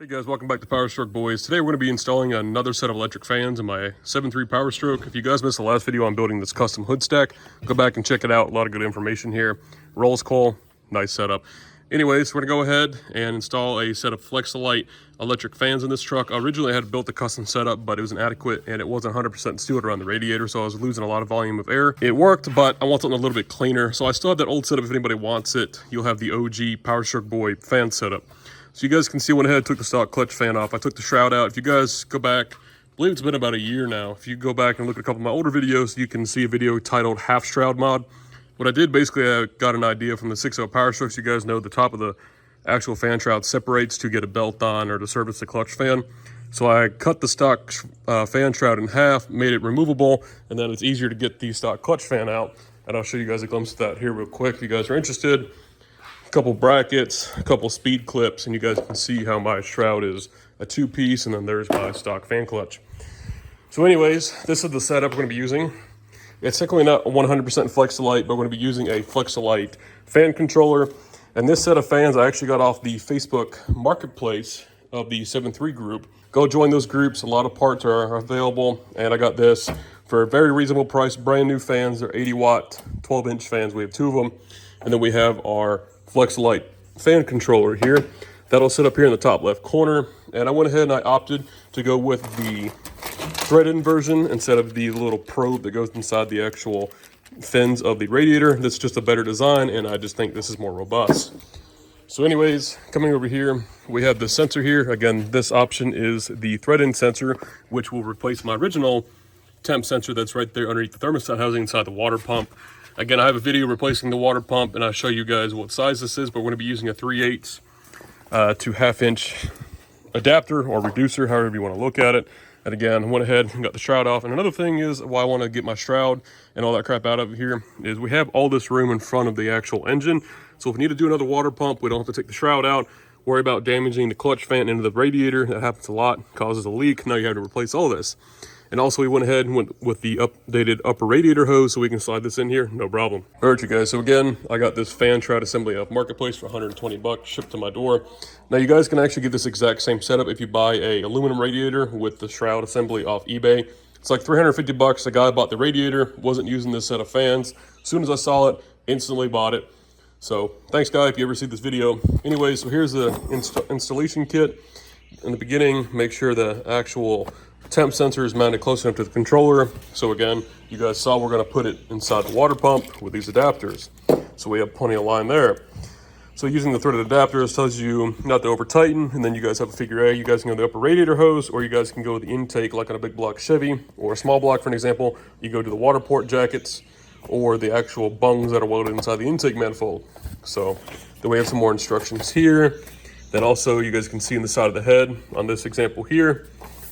Hey guys, welcome back to Powerstroke Boys. Today we're going to be installing another set of electric fans in my 7.3 Powerstroke. If you guys missed the last video on building this custom hood stack, go back and check it out. A lot of good information here. Rolls coil, nice setup. Anyways, we're going to go ahead and install a set of Flex-Lite electric fans in this truck. Originally I had built a custom setup, but it was inadequate and it wasn't 100% sealed around the radiator, so I was losing a lot of volume of air. It worked, but I want something a little bit cleaner. So I still have that old setup. If anybody wants it, you'll have the OG Powerstroke Boy fan setup. So you guys can see, went ahead, took the stock clutch fan off. I took the shroud out. If you guys go back, I believe it's been about a year now. If you go back and look at a couple of my older videos, you can see a video titled Half Shroud Mod. What I did, basically, I got an idea from the 6.0 Powerstrokes. You guys know the top of the actual fan shroud separates to get a belt on or to service the clutch fan. So I cut the stock fan shroud in half, made it removable, and then it's easier to get the stock clutch fan out. And I'll show you guys a glimpse of that here real quick if you guys are interested. Couple brackets, a couple speed clips, and you guys can see how my shroud is a two-piece, and then there's my stock fan clutch. So anyways, this is the setup we're going to be using. It's technically not 100% Flex-Lite, but we're going to be using a Flex-Lite fan controller. And this set of fans I actually got off the Facebook marketplace of the 7.3 group. Go join those groups. A lot of parts are available, and I got this for a very reasonable price. Brand new fans. They're 80-watt, 12-inch fans. We have two of them. And then we have our Flex-Lite fan controller here. That'll sit up here in the top left corner. And I went ahead and I opted to go with the thread-in version instead of the little probe that goes inside the actual fins of the radiator. That's just a better design, and I just think this is more robust. So anyways, coming over here, we have the sensor here. Again, this option is the thread-in sensor, which will replace my original temp sensor that's right there underneath the thermostat housing inside the water pump. Again, I have a video replacing the water pump, and I'll show you guys what size this is, but we're going to be using a 3/8 to 1/2 inch adapter or reducer, however you want to look at it. And again, I went ahead and got the shroud off. And another thing is why I want to get my shroud and all that crap out of here is we have all this room in front of the actual engine. So if we need to do another water pump, we don't have to take the shroud out, worry about damaging the clutch fan into the radiator. That happens a lot, causes a leak. Now you have to replace all this. And also we went ahead and went with the updated upper radiator hose, so we can slide this in here, no problem. All right, you guys, so again, I got this fan shroud assembly off Marketplace for 120 bucks, shipped to my door. Now you guys can actually get this exact same setup if you buy a aluminum radiator with the shroud assembly off eBay. It's like 350 bucks. The guy bought the radiator, wasn't using this set of fans. As soon as I saw it, instantly bought it. So thanks, guy, if you ever see this video. Anyway, so here's the installation kit. In the beginning, make sure the actual temp sensor is mounted close enough to the controller. So again, you guys saw we're going to put it inside the water pump with these adapters. So we have plenty of line there. So using the threaded adapters tells you not to over tighten, and then you guys have to figure out, you guys can go to the upper radiator hose, or you guys can go to the intake like on a big block Chevy, or a small block for an example. You go to the water port jackets, or the actual bungs that are welded inside the intake manifold. So then we have some more instructions here. Then also you guys can see in the side of the head on this example here.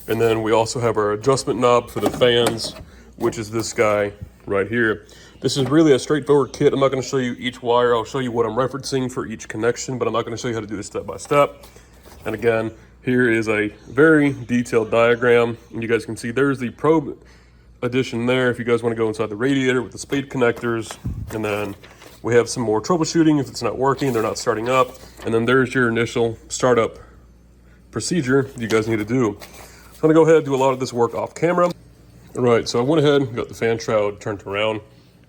And then we also have our adjustment knob for the fans, which is this guy right here. This is really a straightforward kit. I'm not going to show you each wire. I'll show you what I'm referencing for each connection, but I'm not going to show you how to do this step by step. And again, here is a very detailed diagram. And you guys can see there's the probe addition there if you guys want to go inside the radiator with the spade connectors. And then we have some more troubleshooting if it's not working, they're not starting up. And then there's your initial startup procedure you guys need to do. I'm gonna go ahead and do a lot of this work off camera. All right, so I went ahead and got the fan shroud turned around.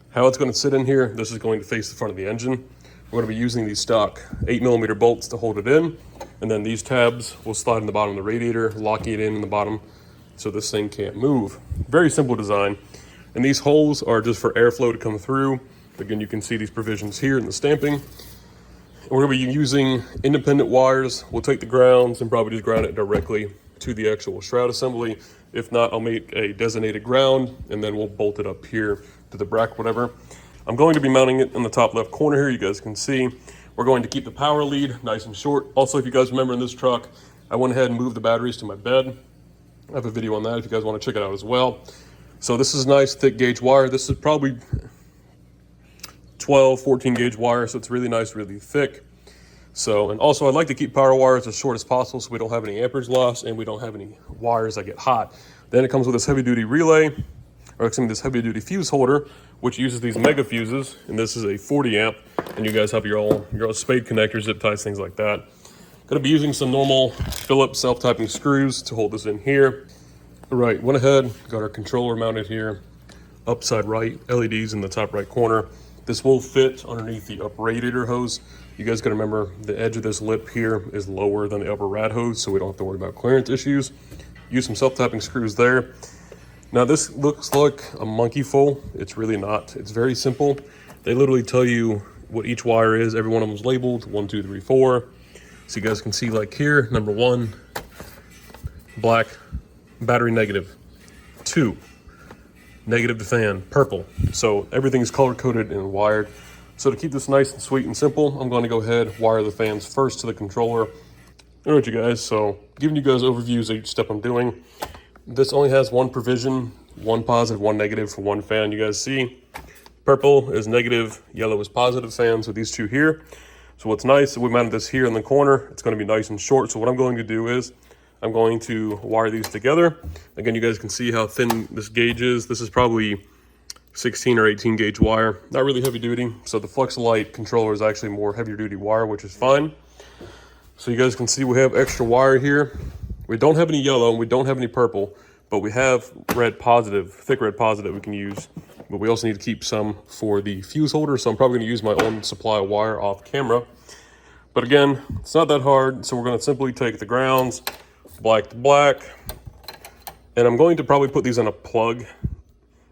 How it's gonna sit in here, this is going to face the front of the engine. We're gonna be using these stock 8mm bolts to hold it in. And then these tabs will slide in the bottom of the radiator, locking it in the bottom so this thing can't move. Very simple design. And these holes are just for airflow to come through. Again, you can see these provisions here in the stamping. And we're gonna be using independent wires. We'll take the grounds and probably just ground it directly to the actual shroud assembly. If not, I'll make a designated ground and then we'll bolt it up here to the bracket, whatever. I'm going to be mounting it in the top left corner here. You guys can see we're going to keep the power lead nice and short. Also, if you guys remember in this truck, I went ahead and moved the batteries to my bed. I have a video on that if you guys want to check it out as well. So this is nice thick gauge wire. This is probably 12, 14 gauge wire. So it's really nice, really thick. So, and also I'd like to keep power wires as short as possible so we don't have any amperage loss and we don't have any wires that get hot. Then it comes with this heavy duty relay, or excuse me, this heavy duty fuse holder, which uses these mega fuses. And this is a 40 amp, and you guys have your own spade connectors, zip ties, things like that. Gonna be using some normal Phillips self-tapping screws to hold this in here. All right, went ahead, got our controller mounted here. Upside right, LEDs in the top right corner. This will fit underneath the upper radiator hose. You guys gotta remember the edge of this lip here is lower than the upper rad hose, so we don't have to worry about clearance issues. Use some self-tapping screws there. Now this looks like a monkey full. It's really not. It's very simple. They literally tell you what each wire is. Every one of them is labeled 1, 2, 3, 4. So you guys can see, like here, number 1, black, battery negative. 2, negative to fan, purple. So everything's color coded and wired. So to keep this nice and sweet and simple, I'm going to go ahead, wire the fans first to the controller. All right, you guys, so giving you guys overviews of each step I'm doing. This only has one provision, 1 positive, 1 negative for one fan. You guys see, purple is negative, yellow is positive fans with these two here. So what's nice, we mounted this here in the corner. It's going to be nice and short. So what I'm going to do is I'm going to wire these together. Again, you guys can see how thin this gauge is. This is probably 16 or 18 gauge wire, not really heavy duty. So the Flex-Lite controller is actually more heavier duty wire, which is fine. So you guys can see we have extra wire here. We don't have any yellow and we don't have any purple, but we have red positive, thick red positive we can use. But we also need to keep some for the fuse holder, so I'm probably going to use my own supply of wire off camera. But again, it's not that hard, so we're going to simply take the grounds, black to black, and I'm going to probably put these on a plug.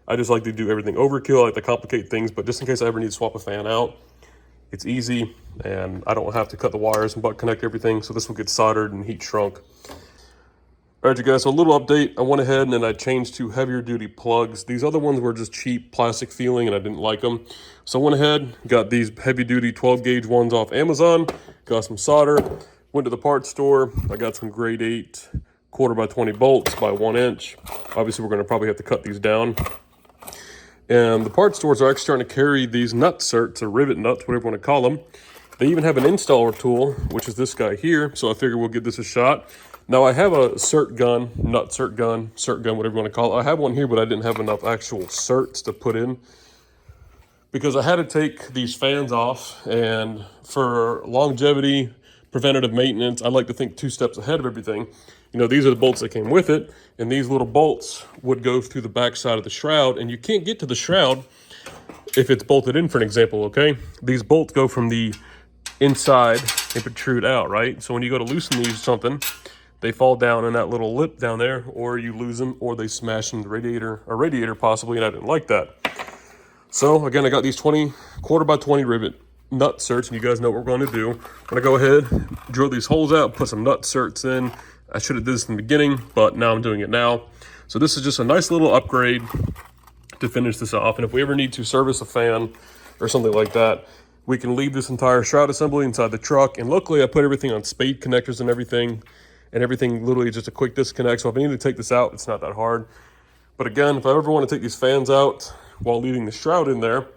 I just like to do everything overkill. I like to complicate things, but just in case I ever need to swap a fan out, it's easy, and I don't have to cut the wires and butt connect everything, so this will get soldered and heat shrunk. All right, you guys, so a little update. I went ahead and then I changed to heavier duty plugs. These other ones were just cheap plastic feeling and I didn't like them. So I went ahead, got these heavy duty 12 gauge ones off Amazon, got some solder, went to the parts store. I got some grade 8 1/4x20 bolts by 1 inch. Obviously, we're gonna probably have to cut these down. And the parts stores are actually starting to carry these nut certs or rivet nuts, whatever you wanna call them. They even have an installer tool, which is this guy here. So I figure we'll give this a shot. Now I have a cert gun, cert gun, whatever you want to call it. I have one here, but I didn't have enough actual certs to put in because I had to take these fans off, and for longevity, preventative maintenance, I like to think 2 steps ahead of everything. You know, these are the bolts that came with it, and these little bolts would go through the back side of the shroud, and you can't get to the shroud if it's bolted in, for an example, okay? These bolts go from the inside and protrude out, right? So when you go to loosen these or something, they fall down in that little lip down there, or you lose them, or they smash in the radiator possibly, and I didn't like that. So again, I got these 1/4x20 rivet nut certs, and you guys know what we're going to do. I'm going to go ahead, drill these holes out, put some nut certs in. I should have did this in the beginning, but now I'm doing it now. So this is just a nice little upgrade to finish this off. And if we ever need to service a fan or something like that, we can leave this entire shroud assembly inside the truck. And luckily I put everything on spade connectors and everything literally just a quick disconnect. So if I need to take this out, it's not that hard. But again, if I ever want to take these fans out while leaving the shroud in there,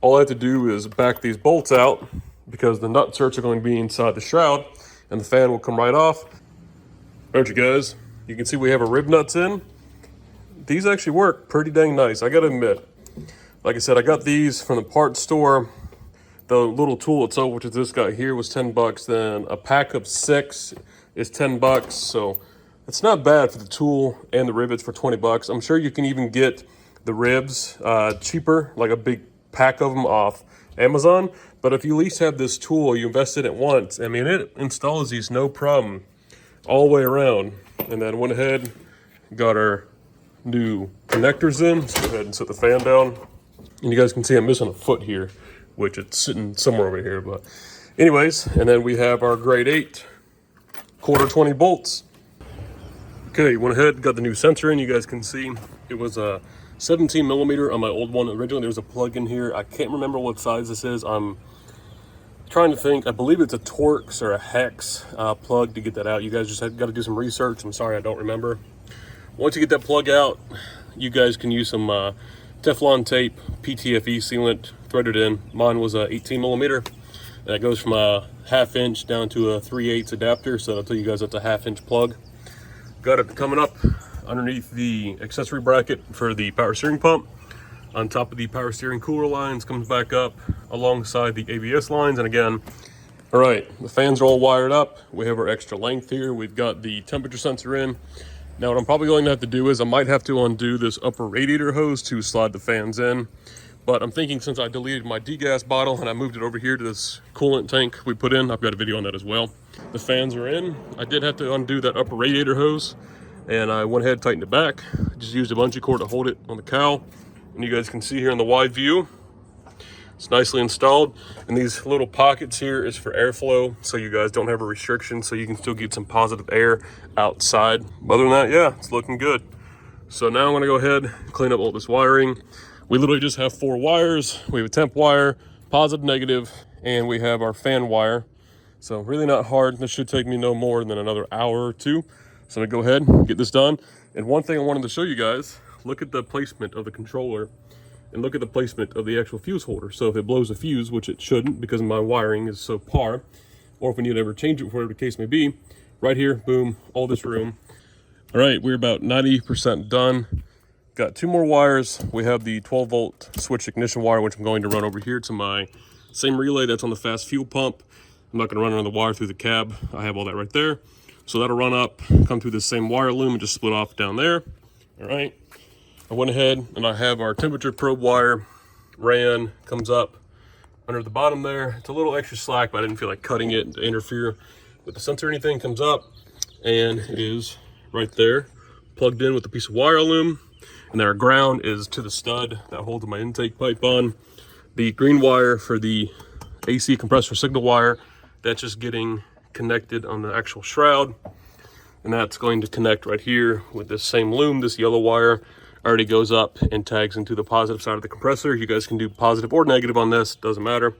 all I have to do is back these bolts out because the nut certs are going to be inside the shroud and the fan will come right off. All right, you guys, you can see we have our rib nuts in. These actually work pretty dang nice, I gotta admit. Like I said, I got these from the parts store. The little tool itself, which is this guy here, was 10 bucks. Then a pack of 6 is 10 bucks. So it's not bad for the tool and the rivets for 20 bucks. I'm sure you can even get the ribs cheaper, like a big pack of them off Amazon. But if you at least have this tool, you invest in it once. I mean, it installs these no problem all the way around. And then went ahead, got our new connectors in. Let's go ahead and set the fan down. And you guys can see I'm missing a foot here, which it's sitting somewhere over here. But anyways, and then we have our grade 8 1/4x20 bolts. Okay, went ahead, got the new sensor in. You guys can see it was a 17 millimeter on my old one. Originally there was a plug in here. I can't remember what size this is. I'm trying to think. I believe it's a Torx or a Hex plug to get that out. You guys just got to do some research. I'm sorry, I don't remember. Once you get that plug out, you guys can use some Teflon tape, PTFE sealant, threaded in. Mine was a 18 millimeter. And it goes from a 1/2 inch down to a 3/8 adapter. So I'll tell you guys that's a 1/2 inch plug. Got it coming up underneath the accessory bracket for the power steering pump. On top of the power steering cooler lines, comes back up alongside the ABS lines. And again, All right, the fans are all wired up. We have our extra length here. We've got the temperature sensor in. Now what I'm probably going to have to do is I might have to undo this upper radiator hose to slide the fans in. But I'm thinking since I deleted my degas bottle and I moved it over here to this coolant tank we put in, I've got a video on that as well. The fans are in. I did have to undo that upper radiator hose and I went ahead and tightened it back. I just used a bungee cord to hold it on the cowl. And you guys can see here in the wide view, it's nicely installed. And these little pockets here is for airflow, so you guys don't have a restriction, so you can still get some positive air outside. Other than that, yeah, it's looking good. So now I'm gonna go ahead and clean up all this wiring. We literally just have 4 wires. We have a temp wire, positive, negative, and we have our fan wire. So really not hard. This should take me no more than another hour or 2. So I'm gonna go ahead and get this done. And one thing I wanted to show you guys, look at the placement of the controller and look at the placement of the actual fuse holder. So if it blows a fuse, which it shouldn't because my wiring is so par, or if we need to ever change it, whatever the case may be, right here, boom, all this room. All right, we're about 90% done. Got 2 more wires. We have the 12-volt switch ignition wire, which I'm going to run over here to my same relay that's on the fast fuel pump. I'm not gonna run another wire through the cab. I have all that right there. So that'll run up, come through this same wire loom and just split off down there. All right. I went ahead and I have our temperature probe wire ran, comes up under the bottom there. It's a little extra slack, but I didn't feel like cutting it to interfere with the sensor or anything. Comes up and it is right there, plugged in with a piece of wire loom. And then our ground is to the stud that holds my intake pipe on. The green wire for the AC compressor signal wire, that's just getting connected on the actual shroud. And that's going to connect right here with this same loom. This yellow wire already goes up and tags into the positive side of the compressor. You guys can do positive or negative on this, doesn't matter.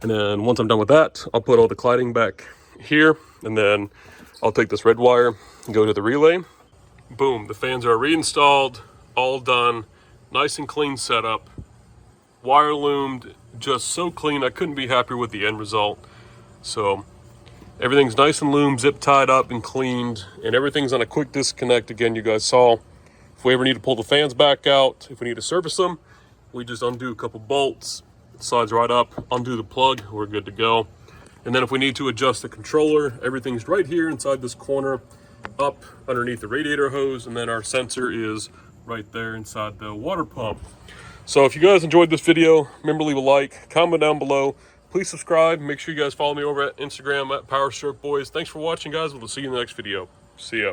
And then once I'm done with that, I'll put all the cladding back here, and then I'll take this red wire and go to the relay. Boom, the fans are reinstalled, all done, nice and clean setup. Wire loomed, just so clean. I couldn't be happier with the end result. So everything's nice and loomed, zip tied up and cleaned, and everything's on a quick disconnect. Again, you guys saw. If we ever need to pull the fans back out, if we need to service them, we just undo a couple bolts, it slides right up, undo the plug, we're good to go. And then if we need to adjust the controller, everything's right here inside this corner, up underneath the radiator hose, and then our sensor is right there inside the water pump. So if you guys enjoyed this video, remember to leave a like, comment down below, please subscribe, make sure you guys follow me over at Instagram at Powerstroke Boys. Thanks for watching, guys. We'll see you in the next video. See ya.